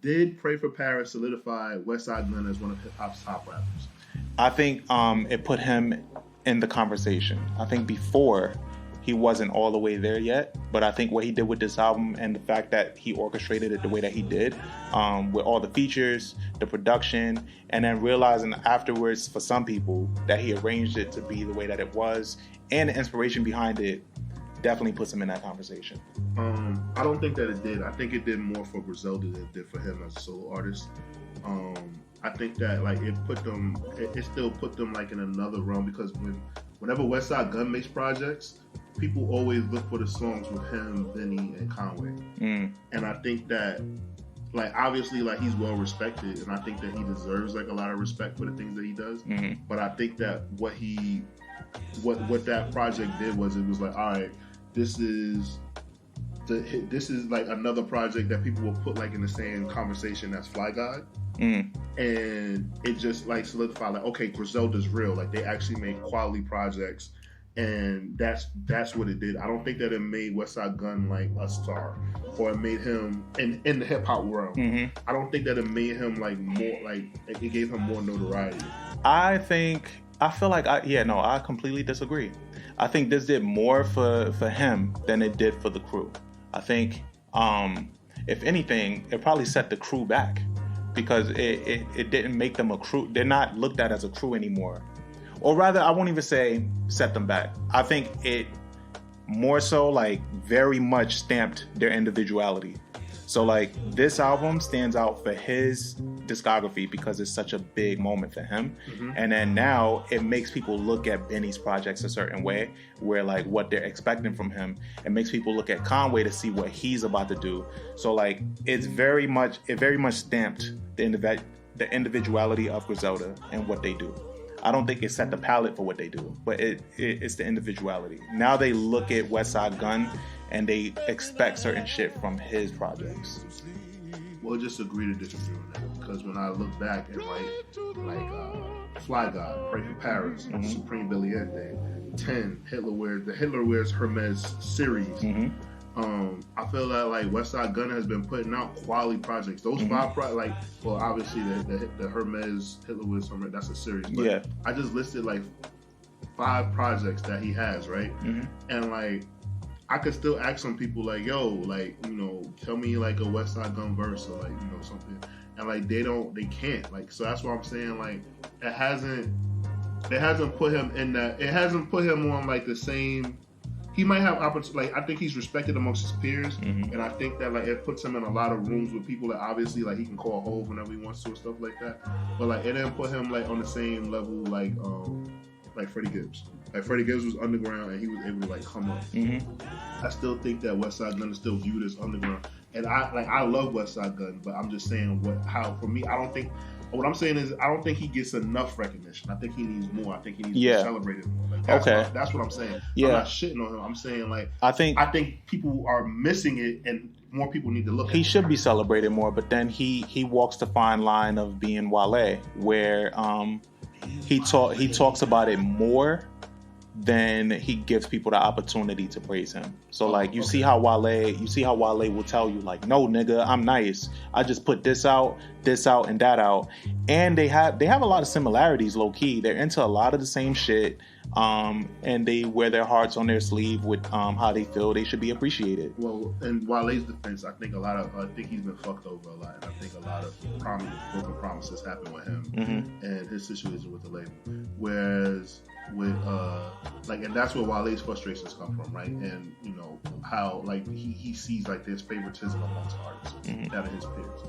Did Pray for Paris solidify Westside Gunn as one of hip hop's top rappers? I think it put him in the conversation. I think before he wasn't all the way there yet, but I think what he did with this album and the fact that he orchestrated it the way that he did, with all the features, the production, and then realizing afterwards for some people that he arranged it to be the way that it was, and the inspiration behind it definitely puts him in that conversation. I don't think that it did. I think it did more for Griselda than it did for him as a solo artist. I think that like it still put them like in another realm, because whenever Westside Gunn makes projects, people always look for the songs with him, Benny, and Conway. And I think that like obviously like he's well respected, and I think that he deserves like a lot of respect for the things that he does. But I think that what that project did was, it was like, all right, this is like another project that people will put like in the same conversation as Fly God. And it just like solidified like, okay, Griselda's real. Like they actually make quality projects, and that's what it did. I don't think that it made Westside Gunn like a star, or it made him in the hip hop world. I don't think that it made him like more, like it gave him more notoriety. I completely disagree. I think this did more for him than it did for the crew. I think, if anything, it probably set the crew back, because it didn't make them a crew. They're not looked at as a crew anymore. Or rather, I won't even say set them back. I think it more so like very much stamped their individuality. So like this album stands out for his discography because it's such a big moment for him. And then now it makes people look at Benny's projects a certain way, where like what they're expecting from him. It makes people look at Conway to see what he's about to do. So like it very much stamped the individuality of Griselda and what they do. I don't think it set the palette for what they do, but it's the individuality. Now they look at Westside Gunn and they expect certain shit from his projects. We'll just agree to disagree on that, because when I look back at like Fly God, Pray for Paris, Supreme Billiente, 10, the Hitler Wears Hermes series. I feel that like Westside Gunn has been putting out quality projects. Those 5 well, obviously the Hermes, Hitler Wears Hermes, that's a series. But I just listed like 5 projects that he has, right? And like I could still ask some people like, yo, like, you know, tell me like a Westside Gunn verse or like, you know, something. And like they can't. Like, so that's what I'm saying, like it hasn't put him in that, it hasn't put him on like the same. He might have opportunity. Like I think he's respected amongst his peers, and I think that like it puts him in a lot of rooms with people that obviously like he can call Hove whenever he wants to and stuff like that. But like it didn't put him like on the same level like Freddie Gibbs. Like Freddie Gibbs was underground and he was able to like come up. I still think that Westside Gunn is still viewed as underground, and I love Westside Gunn, but I'm just saying for me I don't think. What I'm saying is, I don't think he gets enough recognition. I think he needs more. I think he needs to be celebrated more. Like, that's what I'm saying. I'm not shitting on him. I'm saying like I think people are missing it, and more people need to look at it. He should be celebrated more, but then he walks the fine line of being Wale, where he talks about it more than he gives people the opportunity to praise him. So like you see how Wale will tell you like, no nigga, I'm nice. I just put this out, and that out. And they have a lot of similarities low key. They're into a lot of the same shit. And they wear their hearts on their sleeve with how they feel they should be appreciated. Well, in Wale's defense, I think he's been fucked over a lot, and I think a lot of broken promises happen with him and his situation with the label. Whereas with and that's where Wale's frustrations come from, right? And you know how like he sees like there's favoritism amongst artists that are his peers.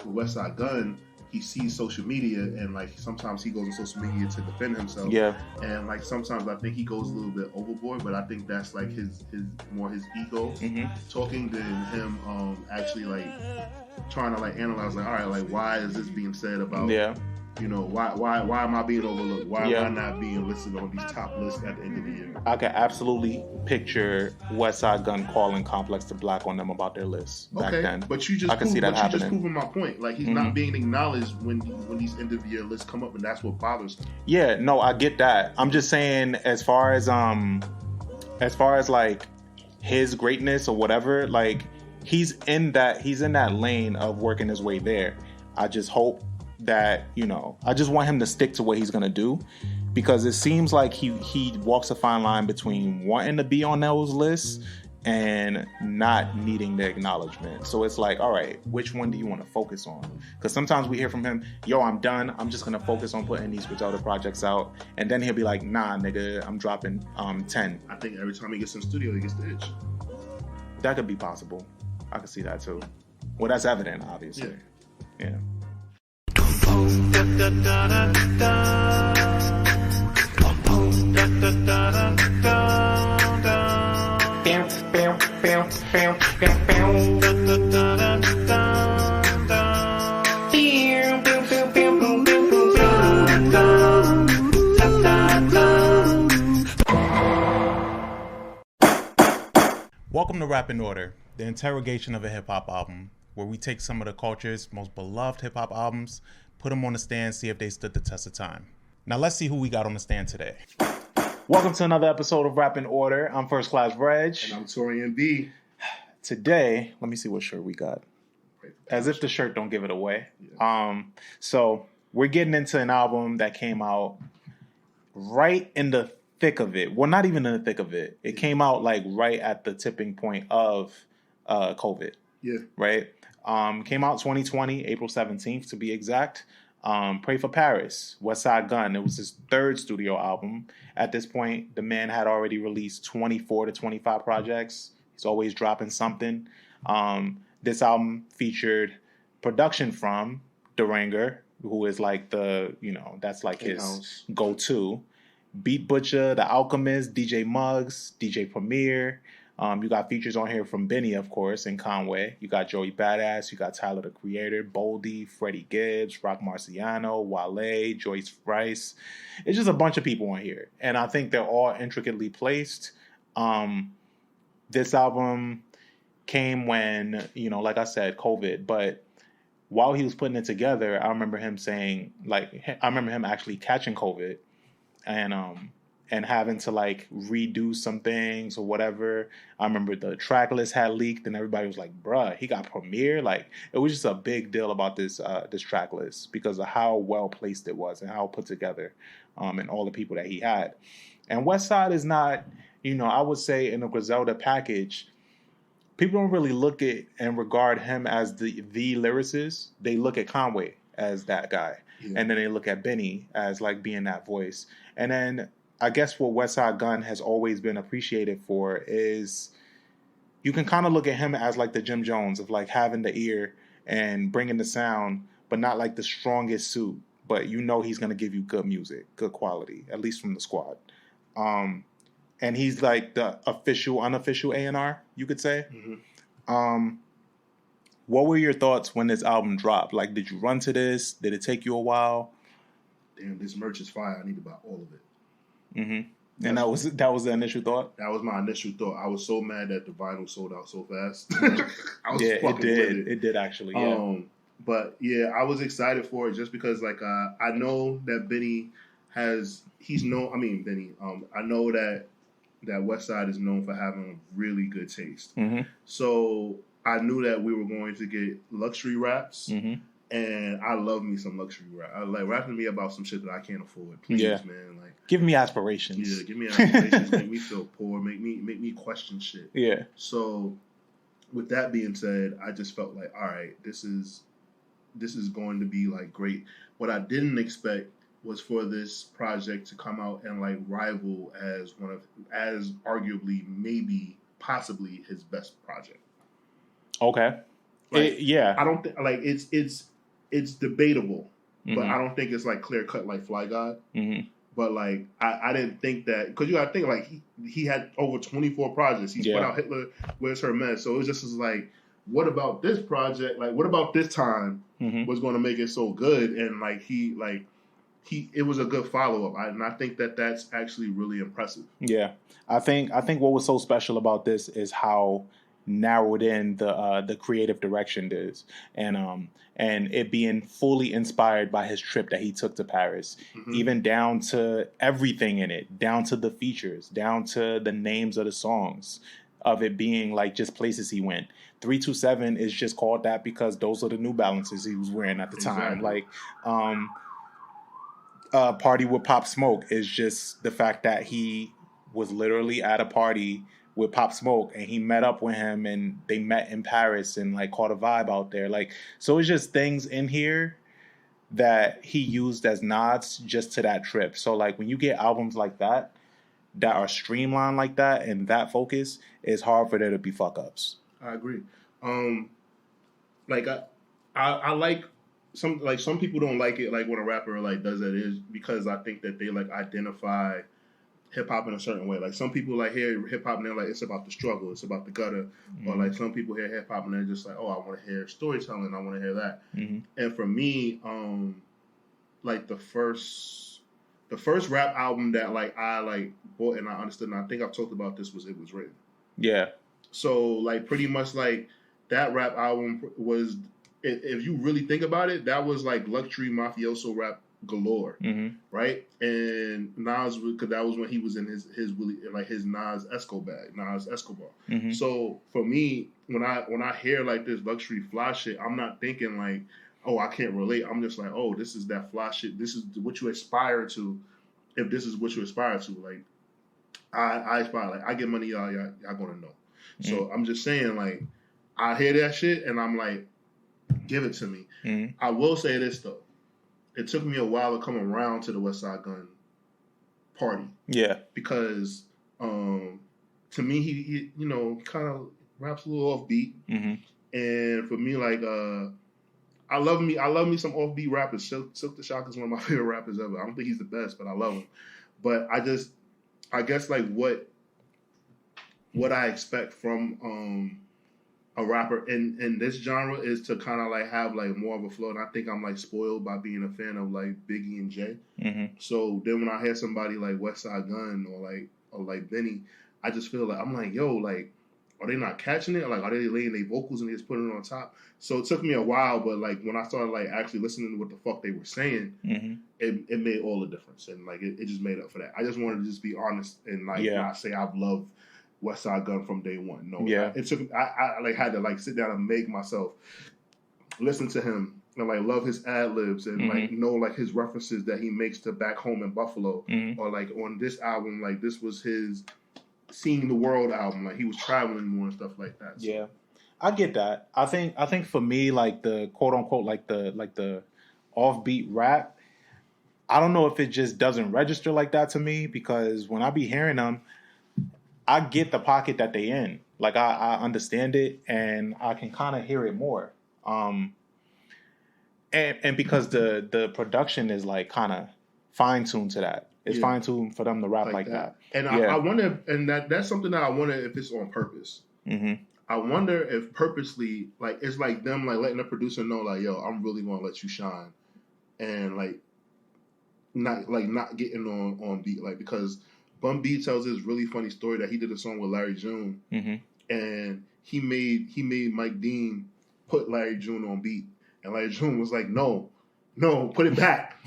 With Westside Gunn, he sees social media, and like sometimes he goes on social media to defend himself. And like sometimes I think he goes a little bit overboard, but I think that's like his ego talking than him actually like trying to like analyze like, all right, like why is this being said about you know, why am I being overlooked? Why am I not being listed on these top lists at the end of the year? I can absolutely picture Westside Gunn calling Complex to Black on them about their lists back then. But you just proving my point. Like he's not being acknowledged when these end of year lists come up, and that's what bothers him. Yeah, no, I get that. I'm just saying as far as like his greatness or whatever, like he's in that lane of working his way there. I just hope that, I just want him to stick to what he's gonna do, because it seems like he walks a fine line between wanting to be on those lists and not needing the acknowledgement. So it's like, all right, which one do you want to focus on? Because sometimes we hear from him, yo, I'm done. I'm just going to focus on putting these Griselda projects out. And then he'll be like, nah, nigga, I'm dropping 10. I think every time he gets in the studio, he gets the itch. That could be possible. I could see that too. Well, that's evident, obviously. Yeah. Welcome to Rap in Order, the interrogation of a hip-hop album, where we take some of the culture's most beloved hip-hop albums, put them on the stand, see if they stood the test of time. Now let's see who we got on the stand today. Welcome to another episode of Rap in Order. I'm First Class Regg. And I'm Taurian B. Today, let me see what shirt we got. As if the shirt don't give it away. Yeah. So we're getting into an album that came out right in the thick of it. Well, not even in the thick of it. It came out like right at the tipping point of COVID. Yeah. Right? Came out 2020, April 17th to be exact. Pray for Paris, Westside Gunn. It was his third studio album. At this point, the man had already released 24 to 25 projects. He's always dropping something. This album featured production from Duranger, who is like that's like his go-to. Beat Butcher, The Alchemist, DJ Muggs, DJ Premier. You got features on here from Benny, of course, and Conway. You got Joey Badass. You got Tyler, the Creator, Boldy, Freddie Gibbs, Rock Marciano, Wale, Joyce Rice. It's just a bunch of people on here. And I think they're all intricately placed. This album came when, like I said, COVID. But while he was putting it together, I remember him actually catching COVID and having to like redo some things or whatever. I remember the track list had leaked and everybody was like, bruh, he got Premiere. Like, it was just a big deal about this track list because of how well placed it was and how put together and all the people that he had. And Westside is not, I would say in the Griselda package, people don't really look at and regard him as the lyricist. They look at Conway as that guy. Yeah. And then they look at Benny as like being that voice. And then I guess what Westside Gunn has always been appreciated for is you can kind of look at him as like the Jim Jones of like having the ear and bringing the sound, but not like the strongest suit. But he's going to give you good music, good quality, at least from the squad. And he's like the unofficial A&R, you could say. Mm-hmm. What were your thoughts when this album dropped? Like, did you run to this? Did it take you a while? Damn, this merch is fire. I need to buy all of it. Mm-hmm. And that was the initial thought? That was my initial thought. I was so mad that the vinyl sold out so fast. It did. It did actually, yeah. But yeah, I was excited for it just because like I know that Benny I know that Westside is known for having really good taste. Mm-hmm. So I knew that we were going to get luxury raps. Mm-hmm. And I love me some luxury rap. I like rapping to me about some shit that I can't afford. Please, man. Like, give me aspirations. Yeah, give me aspirations. Make me feel poor. Make me question shit. Yeah. So, with that being said, I just felt like, all right, this is going to be like great. What I didn't expect was for this project to come out and like rival as arguably maybe possibly his best project. Okay. Like, yeah. I don't think like it's debatable, mm-hmm. but I don't think it's like clear cut like Fly God. Mm-hmm. But like I didn't think that because you got to think like he had over 24 projects. He's put out Hitler, Where's Her Mess? So it was just like, what about this project? Like, what about this time mm-hmm. was going to make it so good? And like it was a good follow up, and I think that that's actually really impressive. Yeah, I think what was so special about this is how narrowed in the creative direction is, and it being fully inspired by his trip that he took to Paris, mm-hmm. even down to everything in it, down to the features, down to the names of the songs. of it being like just places he went. 327 is just called that because those are the New Balances he was wearing at the time. Like, Party with Pop Smoke is just the fact that he was literally at a party with Pop Smoke and he met up with him and they met in Paris and like caught a vibe out there. Like, so it's just things in here that he used as nods just to that trip. So like when you get albums like that are streamlined like that and that focus, it's hard for there to be fuck ups. I agree. Like I like some people don't like it like when a rapper like does that is because I think that they like identify hip hop in a certain way. Like some people like hear hip hop and they're like it's about the struggle, it's about the gutter, or like some people hear hip hop and they're just like, oh, I want to hear storytelling, I want to hear that. And for me, like the first rap album that like I like bought and I understood, and I think I've talked about this, was It Was Written. Yeah. So like pretty much like that rap album was, if you really think about it, that was like luxury mafioso rap galore, right? And Nas, because that was when he was in his really like his Nas Escobar. So for me, when I hear like this luxury fly shit, I'm not thinking like, oh, I can't relate. I'm just like, oh, this is that fly shit. This is what you aspire to. If this is what you aspire to, like I aspire, like I get money, y'all gonna know. So I'm just saying, like I hear that shit and I'm like, give it to me. I will say this though. It took me a while to come around to the Westside Gunn party. Yeah. Because to me, he you know, kind of raps a little offbeat. And for me, like, I love me some offbeat rappers. Silk the Shock is one of my favorite rappers ever. I don't think he's the best, but I love him. But I guess like what I expect from a rapper in this genre is to kind of like have like more of a flow, and I think I'm like spoiled by being a fan of like Biggie and Jay. So then when I hear somebody like Westside Gunn or like Benny, I just feel like I'm like, yo, like, are they not catching it? Like, are they laying their vocals and they just putting it on top? So it took me a while, but like when I started like actually listening to what the fuck they were saying, it made all the difference, and like it just made up for that. I just wanted to just be honest and like not say I've loved Westside Gunn from day one. No, it took. I like had to like sit down and make myself listen to him and like love his ad libs and like know like his references that he makes to Back Home in Buffalo, or like on this album, like this was his Seeing the World album. Like he was traveling more and stuff like that. So. Yeah, I get that. I think for me, like the quote unquote like the offbeat rap, I don't know if it just doesn't register like that to me, because when I be hearing them, I get the pocket that they in. Like I understand it and I can kind of hear it more. And because the production is like kind of fine tuned to that. It's fine tuned for them to rap like that. And I wonder, and that's something that I wonder if it's on purpose. I wonder if purposely, like it's like them like letting the producer know like, yo, I'm really gonna let you shine, and like not getting on beat, like because Bun B tells this really funny story that he did a song with Larry June, and he made Mike Dean put Larry June on beat, and Larry June was like, no, put it back.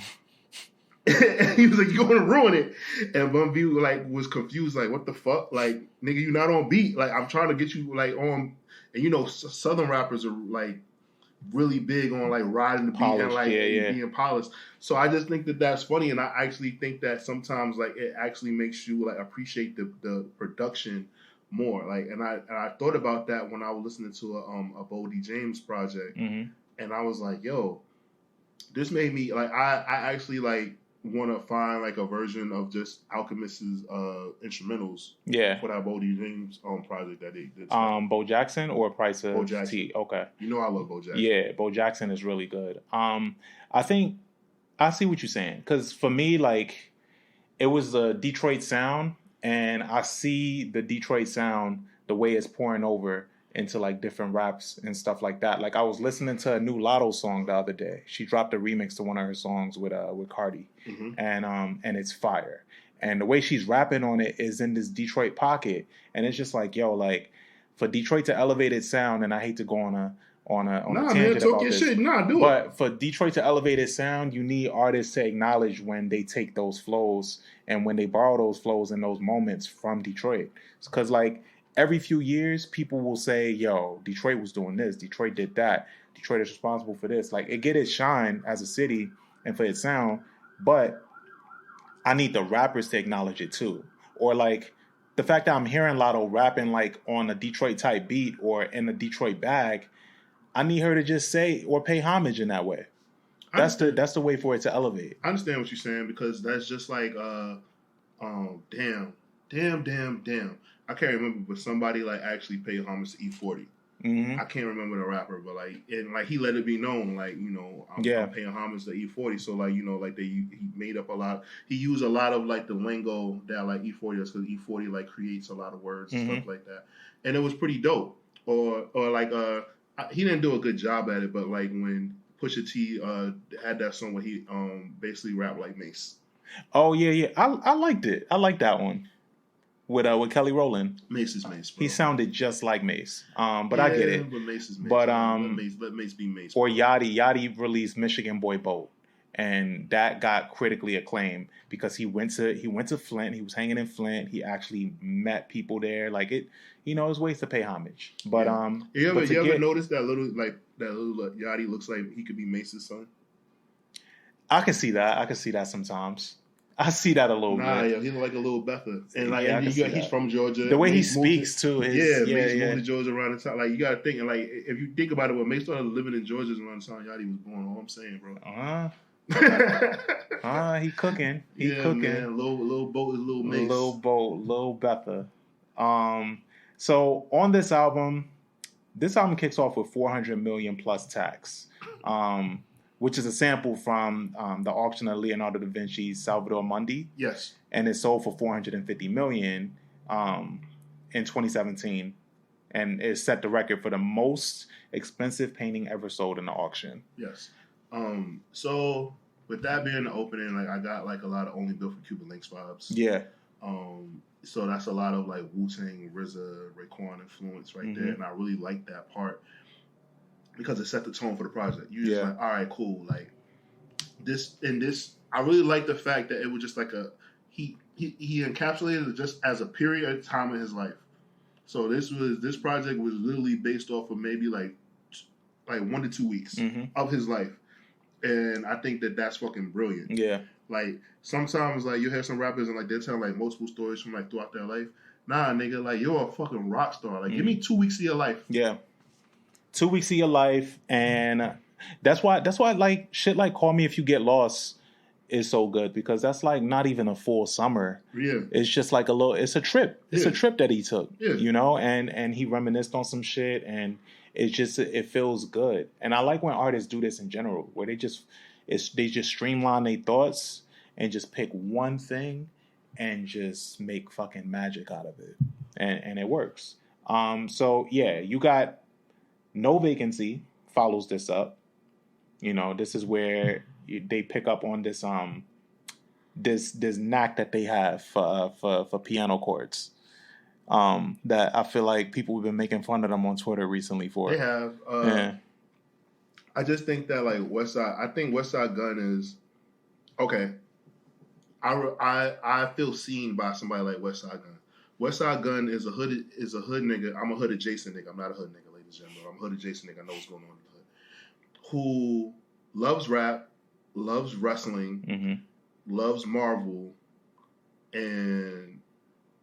And he was like, you're going to ruin it. And Bun B like was confused, like, what the fuck? Like, nigga, you not on beat. Like, I'm trying to get you like on. And you know, Southern rappers are like really big on like riding the beat and like being polished. So I just think that that's funny, and I actually think that sometimes like it actually makes you like appreciate the production more. Like, and I thought about that when I was listening to a Bodie James project, and I was like, yo, this made me like I actually like want to find like a version of just Alchemist's instrumentals for that Bodie James project that they did. Bo Jackson or Price of Bo Jackson. Tea? Okay. You know I love Bo Jackson. Yeah, Bo Jackson is really good. I think I see what you're saying, because for me, like, it was a Detroit sound, and I see the Detroit sound the way it's pouring over into like different raps and stuff like that. Like I was listening to a new Lotto song the other day. She dropped a remix to one of her songs with Cardi, and it's fire. And the way she's rapping on it is in this Detroit pocket, and it's just like, yo, like for Detroit to elevate its sound, and I hate to go on a tangent about this, shit. Do but it. For Detroit to elevate its sound, you need artists to acknowledge when they take those flows and when they borrow those flows in those moments from Detroit, because like every few years, people will say, yo, Detroit was doing this. Detroit did that. Detroit is responsible for this. Like, it get its shine as a city and for its sound, but I need the rappers to acknowledge it too. Or like the fact that I'm hearing Lotto rapping like on a Detroit type beat or in a Detroit bag, I need her to just say or pay homage in that way. That's the way for it to elevate. I understand what you're saying, because that's just like damn. I can't remember, but somebody like actually paid homage to E40. I can't remember the rapper, but like he let it be known, like, you know, I'm paying homage to E40. So like, you know, like he made up a lot. He used a lot of like the lingo that like E40 does, because E40 like creates a lot of words and stuff like that, and it was pretty dope. Or like he didn't do a good job at it, but like when Pusha T had that song where he basically rapped like Mace. Oh yeah, I liked it. I liked that one. With Kelly Rowland. Mace is Mace, bro. He sounded just like Mace. But I get it. But Mace is Mace. But let Mace be Mace. Or Yachty released Michigan Boy Boat, and that got critically acclaimed because he went to Flint. He was hanging in Flint. He actually met people there. Like it, you know, there's ways to pay homage. But you ever notice that little Yachty looks like he could be Mace's son? I can see that sometimes. I see that a little bit. Yeah, he look like a little Betha, and like he's from Georgia. The way he speaks too, Mace moved to Georgia around the time. Like you gotta think, and like if you think about it, when Mace started living in Georgia around the time Yachty was born. All I'm saying, bro. He cooking. He cooking. Man. Little boat is little Mace. Little Betha. So on this album kicks off with 400 million plus tax. Which is a sample from the auction of Leonardo da Vinci's Salvador Mundi. Yes. And it sold for $450 million in 2017. And it set the record for the most expensive painting ever sold in the auction. Yes. So with that being the opening, like I got like a lot of Only Built for Cuban Links vibes. Yeah. So that's a lot of like Wu-Tang, RZA, Raekwon influence right there. And I really like that part, because it set the tone for the project. You just like, all right, cool. Like this, I really like the fact that it was just like he encapsulated it just as a period of time in his life. So this project was literally based off of maybe like 1 to 2 weeks of his life, and I think that's fucking brilliant. Yeah. Like sometimes like you hear some rappers and like they're telling like multiple stories from like throughout their life. Nah, nigga, like you're a fucking rock star. Like give me 2 weeks of your life. Yeah. 2 weeks of your life, and that's why like shit like Call Me If You Get Lost is so good, because that's like not even a full summer. Yeah. It's just like it's a trip. It's a trip that he took. Yeah. You know, and he reminisced on some shit, and it feels good. And I like when artists do this in general, where they just streamline their thoughts and just pick one thing and just make fucking magic out of it. And it works. So yeah, you got No Vacancy follows this up. You know, this is where they pick up on this this knack that they have for piano chords. That I feel like people have been making fun of them on Twitter recently for. They have. I just think that like Westside Gunn is okay. I feel seen by somebody like Westside Gunn. Westside Gunn is a hood nigga. I'm a hood adjacent nigga. I'm not a hood nigga, ladies and gentlemen. I'm a hood adjacent nigga. I know what's going on in the hood. Who loves rap, loves wrestling, loves Marvel, and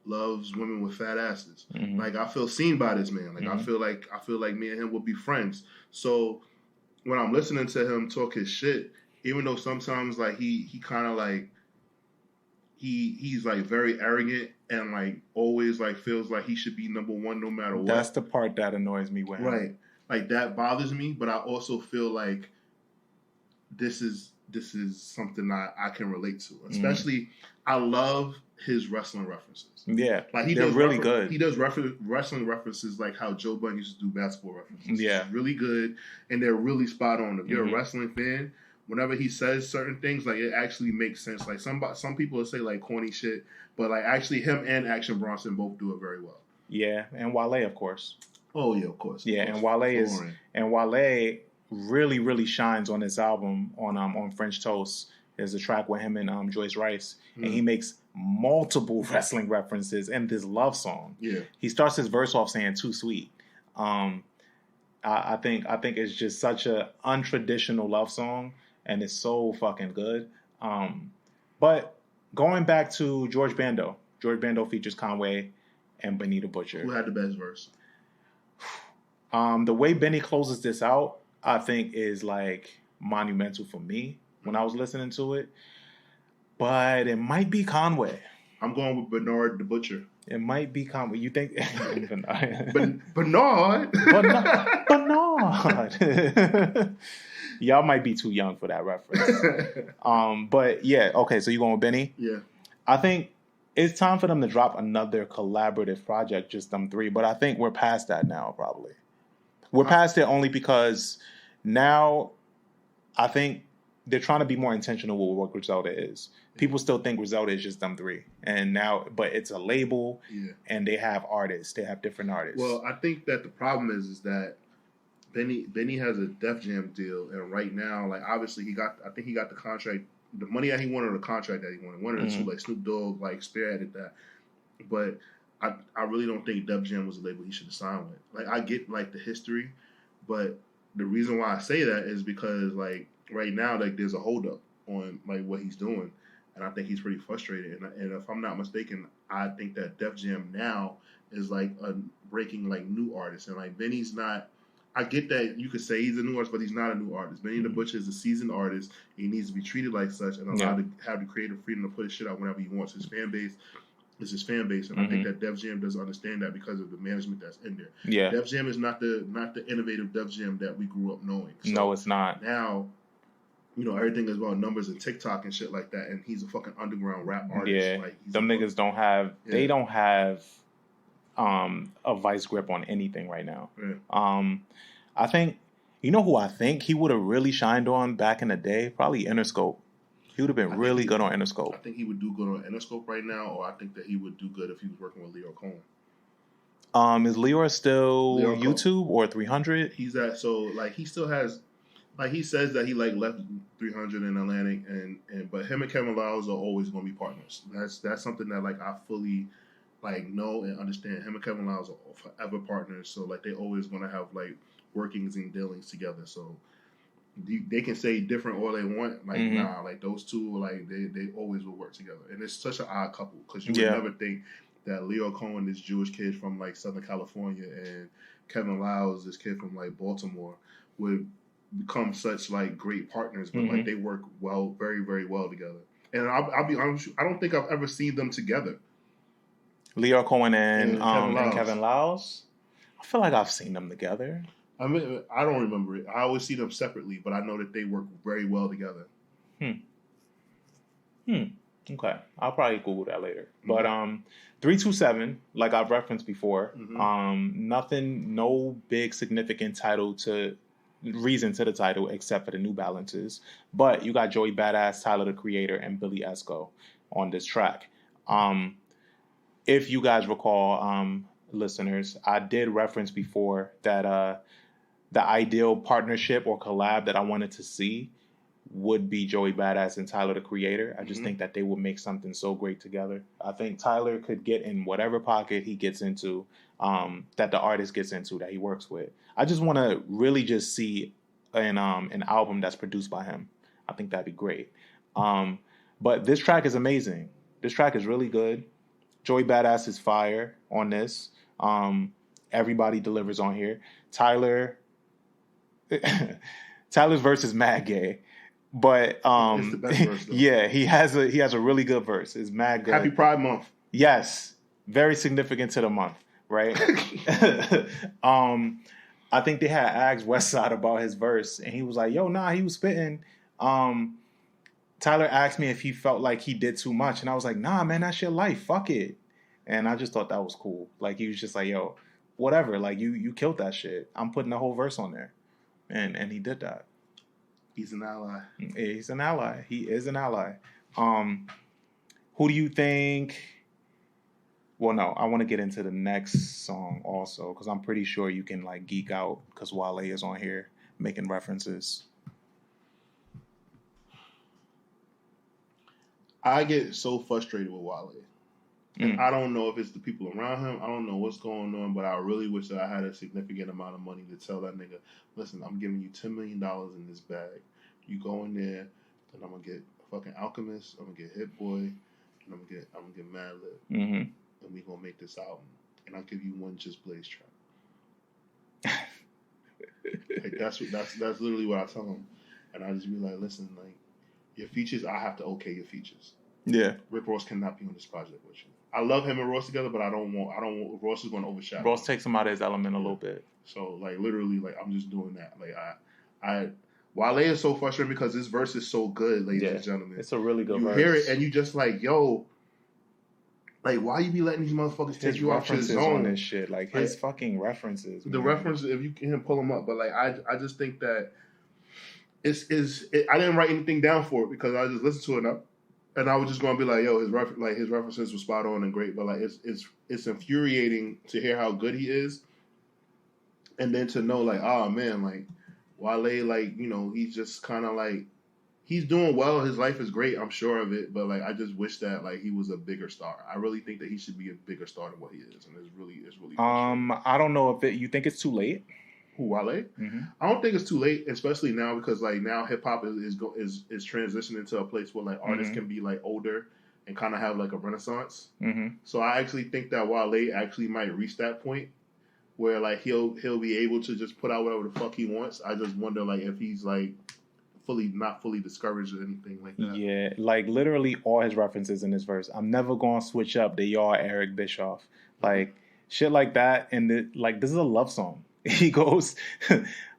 loves women with fat asses. Like I feel seen by this man. Like I feel like me and him would be friends. So when I'm listening to him talk his shit, even though sometimes like he kind of like he's like very arrogant and like always like feels like he should be number one no matter what. That's the part that annoys me with him. Right. Like that bothers me, but I also feel like this is something I can relate to. Especially I love his wrestling references. Yeah. Like they're really good. He does wrestling references like how Joe Budden used to do basketball references. Yeah. It's really good, and they're really spot on. If you're a wrestling fan, whenever he says certain things, like it actually makes sense. Like some people will say like corny shit, but like actually him and Action Bronson both do it very well. Yeah, and Wale, of course. Oh yeah, of course. Yeah, and Wale really really shines on this album on French Toast There's a track with him and Joyce Rice, and he makes multiple wrestling references in this love song. Yeah. He starts his verse off saying "too sweet." I think it's just such a untraditional love song, and it's so fucking good. But going back to George Bando features Conway and Benny the Butcher. Who had the best verse? The way Benny closes this out, I think, is like monumental for me when I was listening to it. But it might be Conway. I'm going with Bernard the Butcher. It might be Conway. You think? Bernard. Bernard. Y'all might be too young for that reference. But yeah, okay. So you going with Benny? Yeah. I think it's time for them to drop another collaborative project, just them three. But I think we're past that now. Probably we're past it only because now I think they're trying to be more intentional with what Griselda is. People still think Griselda is just them three, and now, but it's a label, and they have artists. They have different artists. Well, I think that the problem is that Benny has a Def Jam deal, and right now, like obviously I think he got the contract, the money that he wanted, or the contract that he wanted. One of the two, like Snoop Dogg, like spearheaded that. But I really don't think Def Jam was a label he should have signed with. Like I get like the history, but the reason why I say that is because like right now, like there's a holdup on like what he's doing. And I think he's pretty frustrated. And if I'm not mistaken, I think that Def Jam now is like breaking like new artists. And like Benny's not. I get that you could say he's a new artist, but he's not a new artist. Benny the Butcher is a seasoned artist. He needs to be treated like such and allowed to have the creative freedom to put his shit out whenever he wants. His fan base is his fan base, and I think that Def Jam doesn't understand that because of the management that's in there. Yeah, Def Jam is not the innovative Def Jam that we grew up knowing. So no, it's not. Now, you know, everything is about numbers and TikTok and shit like that, and he's a fucking underground rap artist. Yeah, like, them niggas don't have. Yeah. They don't have a vice grip on anything right now. Yeah. I think, you know who I think he would have really shined on back in the day? Probably Interscope. He would have been really good on Interscope. I think he would do good on Interscope right now, or I think that he would do good if he was working with Leo Cohen. Is Leo still YouTube or 300? He's at, so like he still has. Like he says that he like left 300 in Atlantic, and but him and Kevin Lyles are always going to be partners. That's something that like I fully like know and understand. Him and Kevin Lyles are forever partners, so like they always going to have like workings and dealings together. So they can say different all they want. Like nah, like those two like they always will work together, and it's such an odd couple because you would never think that Leo Cohen, this Jewish kid from like Southern California, and Kevin Lyles, this kid from like Baltimore, would become such like great partners, but like they work well, very, very well together. And I'll be honest, I don't think I've ever seen them together. Leo Cohen and Kevin Lyles. I feel like I've seen them together. I mean, I don't remember it. I always see them separately, but I know that they work very well together. Okay, I'll probably Google that later. But 327, like I've referenced before, nothing, no big significant reason to the title except for the New Balances, but you got Joey Badass, Tyler the Creator, and Billy Esco on this track. If you guys recall, listeners, I did reference before that the ideal partnership or collab that I wanted to see would be Joey Badass and Tyler the Creator. I just think that they would make something so great together. I think Tyler could get in whatever pocket he gets into, that the artist gets into, that he works with. I just want to really just see an album that's produced by him. I think that'd be great. But this track is amazing. This track is really good. Joey Badass is fire on this. Everybody delivers on here. Tyler's verse is mad gay. But it's the best verse, though. Yeah, he has a really good verse. It's mad good. Happy Pride Month. Yes, very significant to the month, right? I think they had asked Westside about his verse, and he was like, "Yo, nah, he was spitting." Tyler asked me if he felt like he did too much, and I was like, "Nah, man, that's your life. Fuck it." And I just thought that was cool. Like he was just like, "Yo, whatever. Like you killed that shit. I'm putting the whole verse on there," and he did that. He's an ally. He's an ally. He is an ally. Who do you think? Well, no, I want to get into the next song also because I'm pretty sure you can like geek out because Wale is on here making references. I get so frustrated with Wale. And I don't know if it's the people around him. I don't know what's going on, but I really wish that I had a significant amount of money to tell that nigga, listen, I'm giving you $10 million in this bag. You go in there, and I'm gonna get fucking Alchemist. I'm gonna get Hit Boy, and I'm gonna get Mad Lib, and we gonna make this album. And I'll give you one Just Blaze track. Like that's literally what I tell him, and I just be like, listen, like your features, I have to okay your features. Yeah, Rick Ross cannot be on this project with you. I love him and Ross together, but I don't want Ross is going to overshadow. Ross takes him out of his element a little bit. So like literally, like I'm just doing that. Like I Wale is so frustrating because this verse is so good, ladies and gentlemen. It's a really good verse. You hear it and you just like, yo, like why you be letting these motherfuckers take you off your zone on this shit? Like his fucking references. The references, if you can pull them up, but like I just think that I didn't write anything down for it because I just listened to it and I was just gonna be like, yo, his references were spot on and great, but like it's infuriating to hear how good he is, and then to know like, oh man, like Wale, like you know, he's just kind of like he's doing well. His life is great, I'm sure of it, but like I just wish that like he was a bigger star. I really think that he should be a bigger star than what he is, and it's really. I don't know if you think it's too late. Who, Wale? I don't think it's too late, especially now because like now hip hop is transitioning to a place where like artists can be like older and kind of have like a renaissance. So I actually think that Wale actually might reach that point where like he'll be able to just put out whatever the fuck he wants. I just wonder like if he's like not fully discouraged or anything like that. Yeah, like literally all his references in this verse. I'm never gonna switch up. They are Eric Bischoff, like shit like that. And like this is a love song. He goes,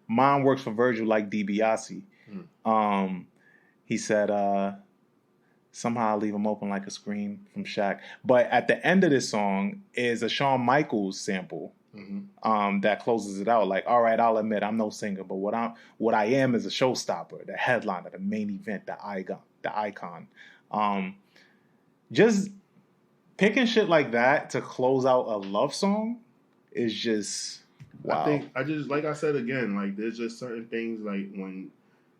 mine works for Virgil like DiBiase. He said, somehow I leave him open like a scream from Shaq. But at the end of this song is a Shawn Michaels sample that closes it out. Like, all right, I'll admit I'm no singer, but what I am is a showstopper, the headliner, the main event, the icon. Just picking shit like that to close out a love song is just... Wow. I think like I said again, like there's just certain things like when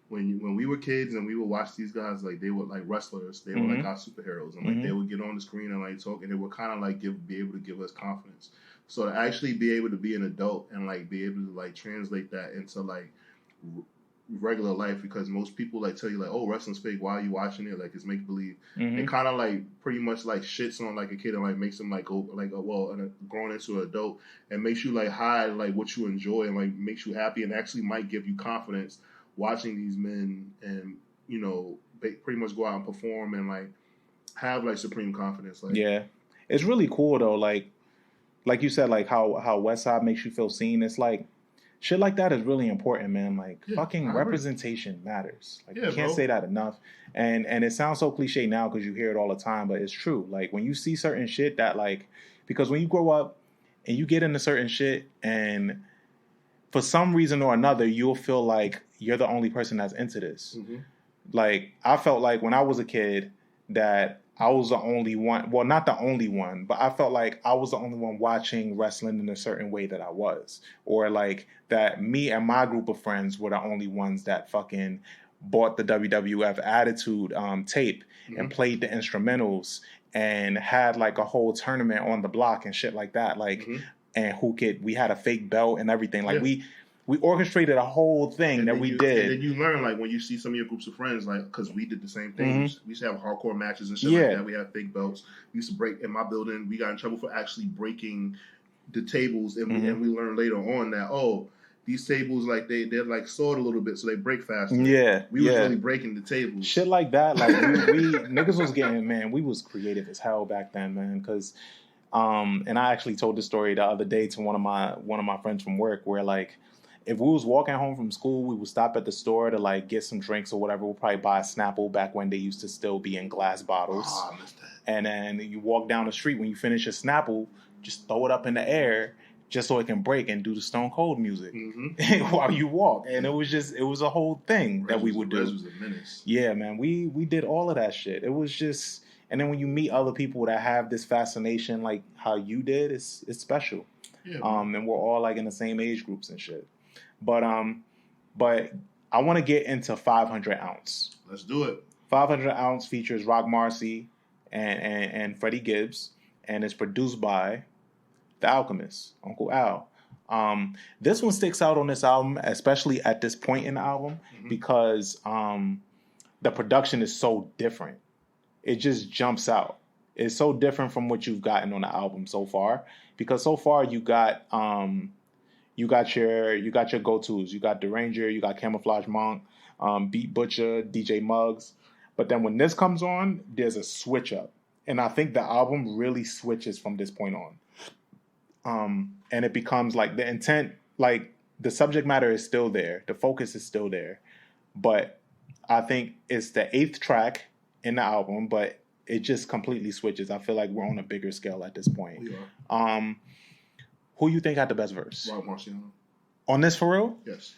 we were kids and we would watch these guys, like they were like wrestlers, they were like our superheroes, and like they would get on the screen and like talk, and they would kind of like be able to give us confidence. So to actually be able to be an adult and like be able to like translate that into like regular life, because most people like tell you like, oh, wrestling's fake, why are you watching it, like it's make believe. It kind of like pretty much like shits on like a kid and like makes him like go like grown into an adult, and makes you like hide like what you enjoy and like makes you happy, and actually might give you confidence watching these men and you know pretty much go out and perform and like have like supreme confidence. Like it's really cool though, like you said, like how Westside makes you feel seen. It's like shit like that is really important, man. Like fucking representation matters. Like you can't say that enough. And it sounds so cliche now because you hear it all the time, but it's true. Like when you see certain shit that like, because when you grow up and you get into certain shit and for some reason or another, you'll feel like you're the only person that's into this. Like I felt like when I was a kid that I was the only one, well, not the only one, but I felt like I was the only one watching wrestling in a certain way that I was. Or like that me and my group of friends were the only ones that fucking bought the WWF Attitude tape and played the instrumentals and had like a whole tournament on the block and shit like that. Like, and we had a fake belt and everything. Like we orchestrated a whole thing that we did. And then you learn, like, when you see some of your groups of friends, like, because we did the same thing. We used to have hardcore matches and shit like that. We had fake belts. We used to break, in my building, we got in trouble for actually breaking the tables. And we learned later on that, oh, these tables, like, they're like sawed a little bit, so they break faster. We was really breaking the tables. Shit like that. Like, we niggas was getting, man, we was creative as hell back then, man, because... and I actually told this story the other day to one of my friends from work where, like, if we was walking home from school, we would stop at the store to like get some drinks or whatever. We'll probably buy a Snapple back when they used to still be in glass bottles. Oh, I missed that. And then you walk down the street. When you finish your Snapple, just throw it up in the air just so it can break and do the Stone Cold music while you walk. And it was a whole thing that we would do. Rez was a menace. Yeah, man. We did all of that shit. It was just, and then when you meet other people that have this fascination like how you did, it's special. Yeah, and we're all like in the same age groups and shit. But I want to get into 500 ounce. Let's do it. 500 Ounce features Rock Marcy and Freddie Gibbs, and is produced by The Alchemist, Uncle Al. This one sticks out on this album, especially at this point in the album, because the production is so different. It just jumps out. It's so different from what you've gotten on the album so far, because so far you got your go-tos. You got Deranger, you got Camouflage Monk, Beat Butcher, DJ Muggs. But then when this comes on, there's a switch up. And I think the album really switches from this point on. And it becomes like the intent, like the subject matter is still there. The focus is still there. But I think it's the 8th track in the album, but it just completely switches. I feel like we're on a bigger scale at this point. We are. Who you think had the best verse? Rock Marciano. On this, for real? Yes.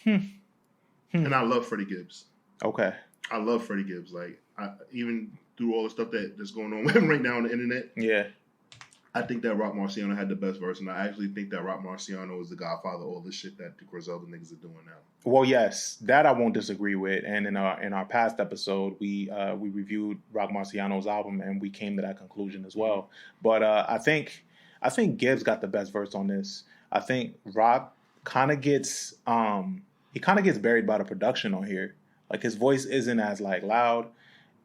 And I love Freddie Gibbs. Okay. I love Freddie Gibbs. Like, even through all the stuff that's going on with him right now on the internet. Yeah. I think that Rock Marciano had the best verse, and I actually think that Rock Marciano is the godfather of all this shit that the Griselda niggas are doing now. Well, yes, that I won't disagree with. And in our past episode, we reviewed Rock Marciano's album, and we came to that conclusion as well. But I think Gibbs got the best verse on this. I think Rock kind of gets buried by the production on here. Like, his voice isn't as like loud.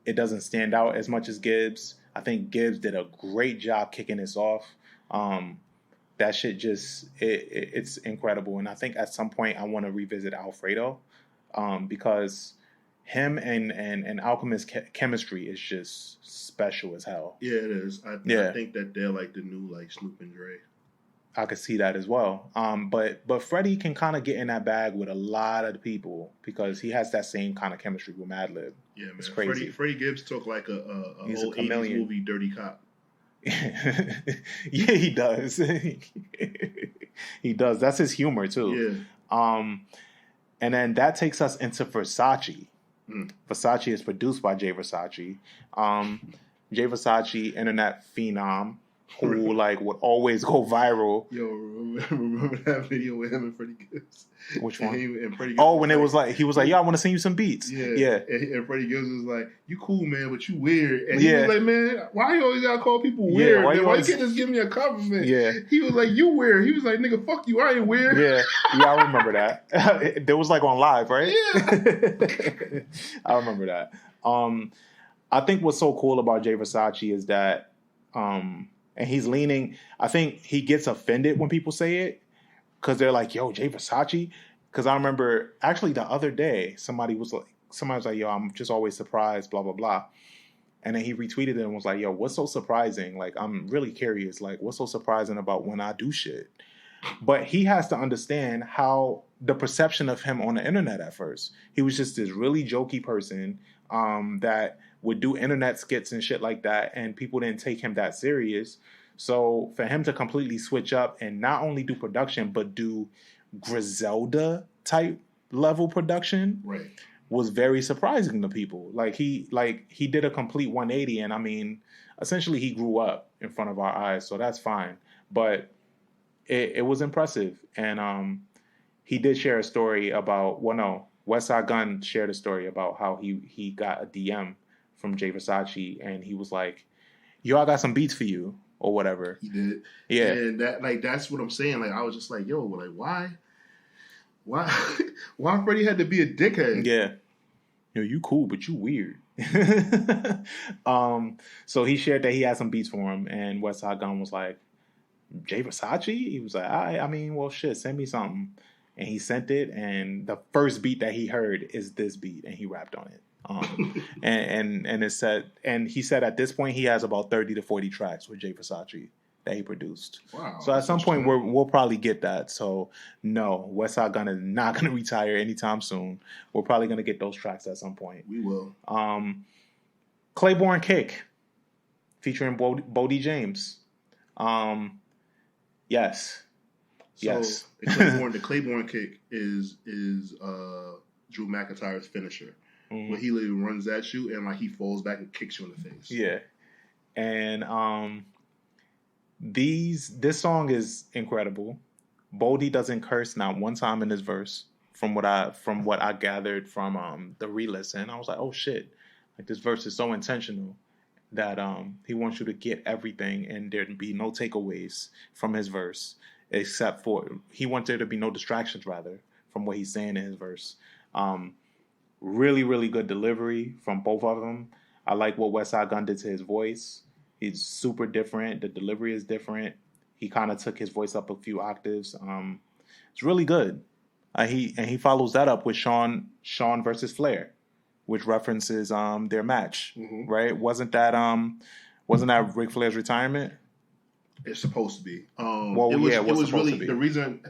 It doesn't stand out as much as Gibbs. I think Gibbs did a great job kicking this off. That shit just it's incredible. And I think at some point I want to revisit Alfredo, because him and Alchemist chemistry is just special as hell. Yeah, it is. I think that they're like the new like Snoop and Dre. I could see that as well. But Freddie can kind of get in that bag with a lot of people because he has that same kind of chemistry with Madlib. Yeah, man. It's crazy. Freddie Gibbs took like a He's old a chameleon. 80s movie Dirty Cop. Yeah, he does. He does. That's his humor too. Yeah. And then that takes us into Versace. Versace is produced by Jay Versace. Jay Versace, internet phenom, who like would always go viral. Yo, remember that video with him and Freddie Gibbs? Which one? And Freddie Gibbs when it was like he was like, "Yo, I want to send you some beats." Yeah. And Freddie Gibbs was like, "You cool, man, but you weird." And he was like, "Man, why you always gotta call people weird? Why you can't just give me a compliment?" Yeah. He was like, "You weird." He was like, "Nigga, fuck you, I ain't weird." Yeah, I remember that. There was like on live, right? Yeah. I remember that. I think what's so cool about Jay Versace is that, and he's leaning. I think he gets offended when people say it. Because they're like, yo, Jay Versace? Because I remember, actually, the other day, somebody was like, yo, I'm just always surprised, blah, blah, blah. And then he retweeted it and was like, yo, what's so surprising? Like, I'm really curious. Like, what's so surprising about when I do shit? But he has to understand how the perception of him on the internet at first. He was just this really jokey person that would do internet skits and shit like that. And people didn't take him that serious. So for him to completely switch up and not only do production, but do Griselda type level production, right, was very surprising to people. Like he did a complete 180, and I mean, essentially he grew up in front of our eyes, so that's fine. But it was impressive, and he did share a story about Westside Gunn shared a story about how he got a DM from Jay Versace, and he was like, "Yo, I got some beats for you." Or whatever. He did. Yeah. And that's what I'm saying. Like, I was just like, yo, like, why Freddie had to be a dickhead? Yeah. Yo, you cool, but you weird. So he shared that he had some beats for him, and Westside Gunn was like, Jay Versace? He was like, I mean, well, shit, send me something. And he sent it, and the first beat that he heard is this beat, and he rapped on it. And it said, and he said at this point he has about 30 to 40 tracks with Jay Versace that he produced. Wow. So at some point we'll probably get that. So no, Westside Gunn is not going to retire anytime soon. We're probably going to get those tracks at some point. We will. Claiborne Cake featuring Bodie James. Yes. So yes. The Claiborne Cake is Drew McIntyre's finisher. Where he literally runs at you and like he falls back and kicks you in the face. Yeah. And this song is incredible. Bodie doesn't curse not one time in his verse from what I gathered from the re-listen. I was like, oh shit. Like this verse is so intentional that he wants you to get everything and there to be no takeaways from his verse, except for he wants there to be no distractions rather from what he's saying in his verse. Really, really good delivery from both of them. I like what Westside Gunn did to his voice. He's super different. The delivery is different. He kind of took his voice up a few octaves. It's really good. He follows that up with Sean versus Flair, which references their match, right? Wasn't that Ric Flair's retirement? It's supposed to be. It was really to be. The reason.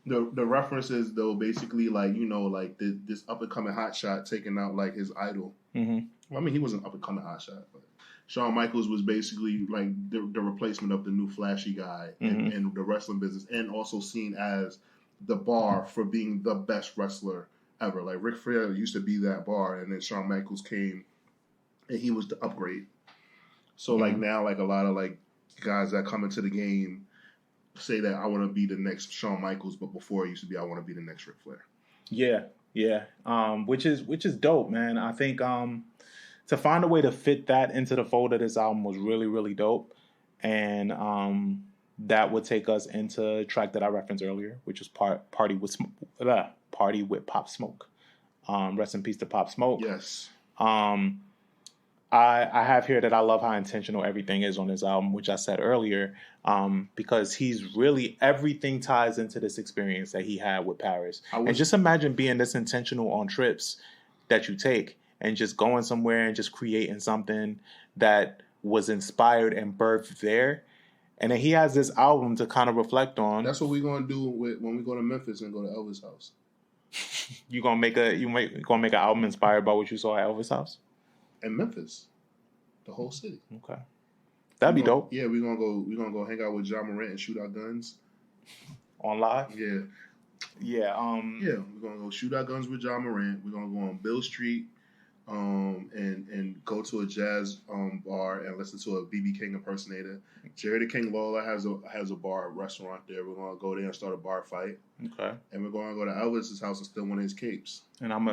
The references though basically like like this up and coming hotshot taking out like his idol. Well, I mean he wasn't up and coming hotshot, but Shawn Michaels was basically like the replacement of the new flashy guy in the wrestling business, and also seen as the bar for being the best wrestler ever. Like Ric Flair used to be that bar, and then Shawn Michaels came, and he was the upgrade. So like now, like a lot of like guys that come into the game say that I want to be the next Shawn Michaels, but before it used to be I want to be the next Ric Flair. Yeah. Which is dope, man. I think to find a way to fit that into the fold of this album was really, really dope. And that would take us into a track that I referenced earlier, which was Party with Pop Smoke. Rest in peace to Pop Smoke. Yes. I have here that I love how intentional everything is on this album, which I said earlier, because he's really, everything ties into this experience that he had with Paris. And just imagine being this intentional on trips that you take and just going somewhere and just creating something that was inspired and birthed there. And then he has this album to kind of reflect on. That's what we're going to do when we go to Memphis and go to Elvis' house. You gonna make an album inspired by what you saw at Elvis' house? In Memphis, the whole city. Okay, that'd be dope. Yeah, we're gonna go hang out with John Morant and shoot our guns on live. Yeah. Yeah, we're gonna go shoot our guns with John Morant. We're gonna go on Bill Street, and go to a jazz bar and listen to a BB King impersonator. Jerry the King Lawler has a restaurant there. We're gonna go there and start a bar fight. Okay. And we're gonna go to Elvis's house and steal one of his capes. And I'm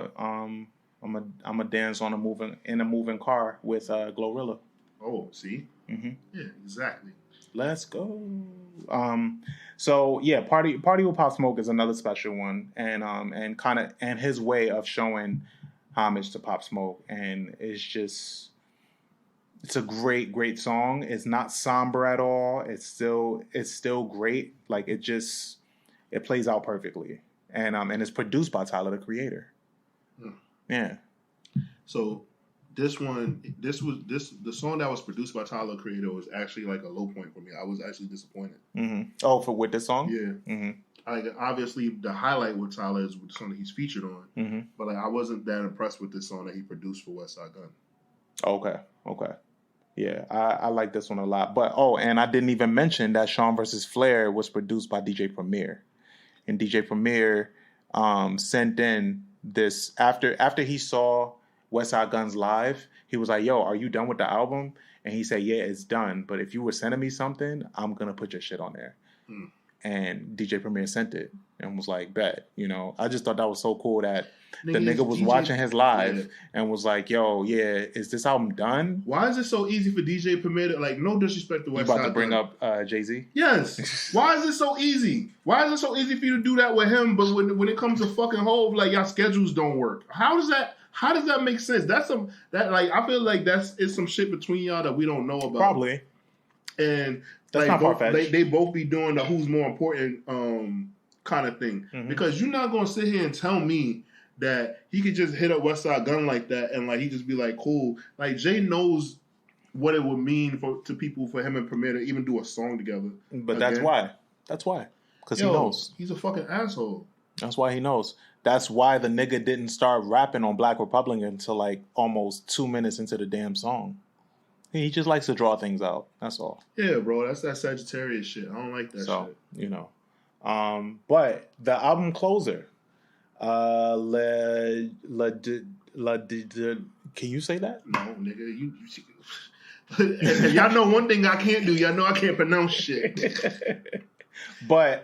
a dance on a moving car with Glorilla. Oh, see? Mm-hmm. Yeah, exactly. Let's go. So yeah, Party with Pop Smoke is another special one, and his way of showing homage to Pop Smoke, and it's a great song. It's not somber at all. It's still great. Like it plays out perfectly, and it's produced by Tyler the Creator. Yeah. So the song that was produced by Tyler the Creator was actually like a low point for me. I was actually disappointed. Mm-hmm. Oh, with this song? Yeah. Mm-hmm. Obviously, the highlight with Tyler is the song that he's featured on. Mm-hmm. But I wasn't that impressed with this song that he produced for Westside Gunn. Okay. Yeah, I like this one a lot. But and I didn't even mention that Sean vs. Flair was produced by DJ Premier, and DJ Premier sent in this after he saw Westside Gunn's live. He was like, "Yo, are you done with the album?" And he said, "Yeah, it's done. But if you were sending me something, I'm gonna put your shit on there." And DJ Premier sent it and was like, "Bet." I just thought that was so cool that the nigga was watching his live and was like, "Yo, yeah, is this album done?" Why is it so easy for DJ Premier to, like, no disrespect to Westside Gunn? You about to bring up Jay-Z? Yes. Why is it so easy? Why is it so easy for you to do that with him, but when it comes to fucking Hov, like, y'all schedules don't work? How does that make sense? I feel like it's some shit between y'all that we don't know about. Probably. And that's not far-fetched. They both be doing the who's more important kind of thing. Mm-hmm. Because you're not gonna sit here and tell me that he could just hit up Westside Gunn like that and like he just be like, cool. Like Jay knows what it would mean to people for him and Premier to even do a song together. But again. That's why. Because he knows. He's a fucking asshole. That's why he knows. That's why the nigga didn't start rapping on Black Republic until like almost 2 minutes into the damn song. He just likes to draw things out. That's all. Yeah, bro. That's that Sagittarius shit. I don't like that shit. But the album closer, can you say that? No, nigga. You y'all know one thing I can't do. Y'all know I can't pronounce shit. But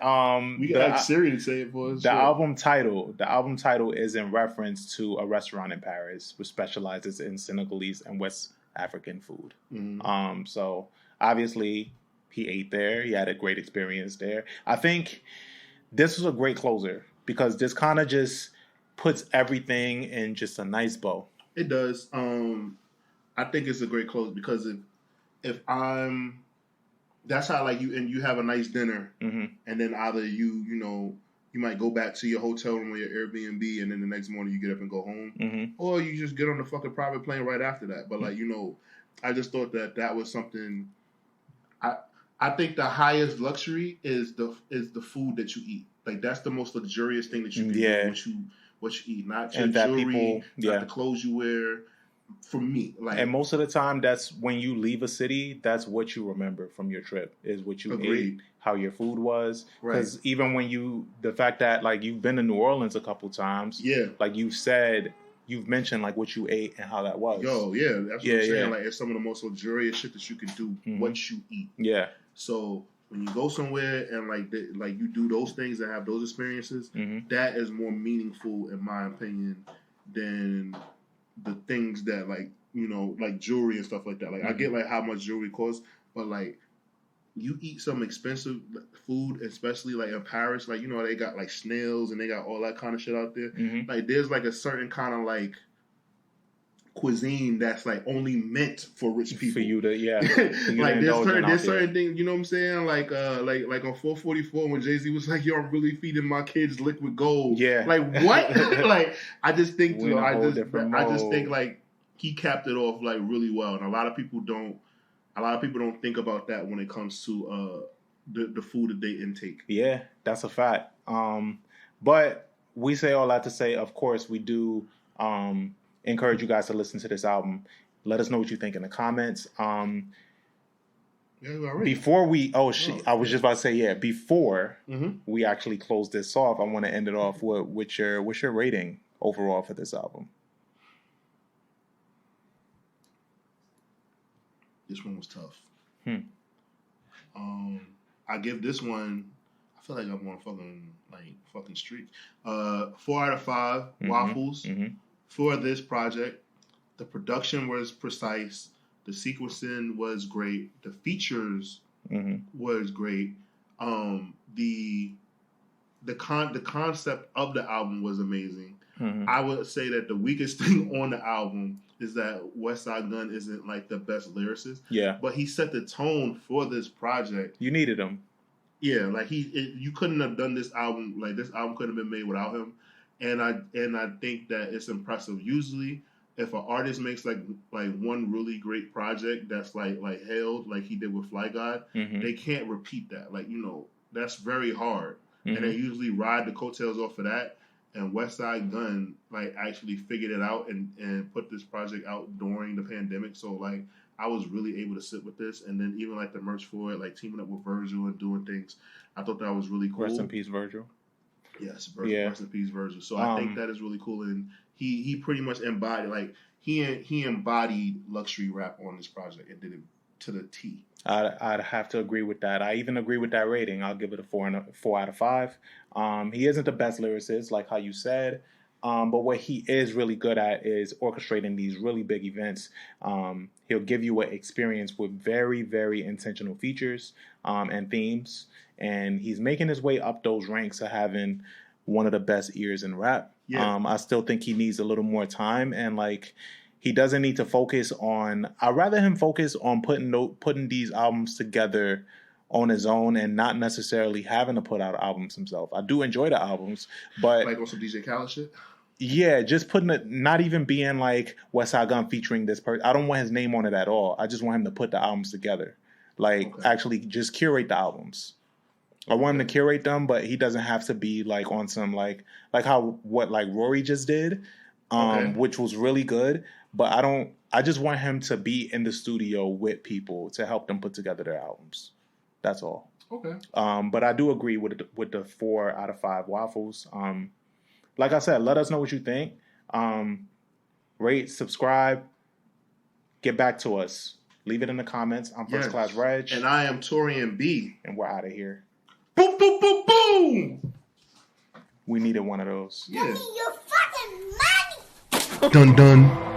we can ask Siri to say it for us. The album title is in reference to a restaurant in Paris which specializes in Senegalese and West African food. Mm-hmm. So obviously he ate there. He had a great experience there. I think this was a great closer because this kind of just puts everything in just a nice bow. It does. I think it's a great close because if I'm, that's how like you have a nice dinner, mm-hmm. and then either you might go back to your hotel room or your Airbnb, and then the next morning you get up and go home, mm-hmm. or you just get on the fucking private plane right after that. But like I just thought that was something. I think the highest luxury is the food that you eat. Like that's the most luxurious thing that you can do. What you eat, not your jewelry, not the clothes you wear. For me, like, and most of the time, that's when you leave a city. That's what you remember from your trip is what you ate, how your food was. Because even when the fact that like you've been to New Orleans a couple times, like you've mentioned like what you ate and how that was. That's what I'm saying. Like it's some of the most luxurious shit that you can do. Mm-hmm. What you eat, So when you go somewhere and like you do those things and have those experiences, mm-hmm. that is more meaningful in my opinion than the things that like jewelry and stuff like that. Like mm-hmm. I get like how much jewelry costs, but like you eat some expensive food, especially like in Paris, like they got like snails and they got all that kind of shit out there. Mm-hmm. Like there's like a certain kind of like cuisine that's like only meant for rich people. For you to like there's certain things, you know what I'm saying? Like on 444 when Jay-Z was like, "Yo, I'm really feeding my kids liquid gold." Yeah. Like what? Like I just think I just think like he capped it off like really well, and a lot of people don't think about that when it comes to the food that they intake. Yeah, that's a fact. But we say all that to say, of course, we do encourage you guys to listen to this album. Let us know what you think in the comments. Before we, I was just about to say, before mm-hmm. we actually close this off, I want to end it off with what's your rating overall for this album? This one was tough. I give this one, I feel like I'm on fucking streak. 4 out of 5 mm-hmm. waffles. Mm-hmm. For this project. The production was precise. The sequencing was great. The features mm-hmm. was great. The concept of the album was amazing. Mm-hmm. I would say that the weakest thing on the album is that Westside Gunn isn't like the best lyricist. Yeah. But he set the tone for this project. You needed him. Yeah, like you couldn't have done this album. Like this album couldn't have been made without him. And I think that it's impressive. Usually, if an artist makes like one really great project that's like hailed, like he did with Fly God, mm-hmm. they can't repeat that. Like that's very hard, mm-hmm. and they usually ride the coattails off of that. And Westside Gunn like actually figured it out and put this project out during the pandemic. So like I was really able to sit with this, and then even like the merch for it, like teaming up with Virgil and doing things, I thought that was really cool. Rest in peace, Virgil. Yes, rest in peace, Virgil. So I think that is really cool, and he pretty much embodied he embodied luxury rap on this project and did it to the T. I'd have to agree with that. I even agree with that rating. I'll give it a 4 out of 5. He isn't the best lyricist, like how you said, but what he is really good at is orchestrating these really big events. He'll give you an experience with very, very intentional features and themes. And he's making his way up those ranks of having one of the best ears in rap. Yeah. I still think he needs a little more time, and like he doesn't need to focus on. I'd rather him focus on putting these albums together on his own and not necessarily having to put out albums himself. I do enjoy the albums, but like on some DJ Khaled shit. Yeah, just putting it, not even being like Westside Gunn featuring this person. I don't want his name on it at all. I just want him to put the albums together, actually just curate the albums. I want him to curate them, but he doesn't have to be like on some like what Rory just did, which was really good. But I just want him to be in the studio with people to help them put together their albums. That's all. Okay. But I do agree with the 4 out of 5 waffles. Like I said, let us know what you think. Rate, subscribe, get back to us. Leave it in the comments. I'm First Class Regg. And I am Taurian B. And we're out of here. Boom, boom, boom, boom. We needed one of those. Yeah. Your fucking money. Dun dun.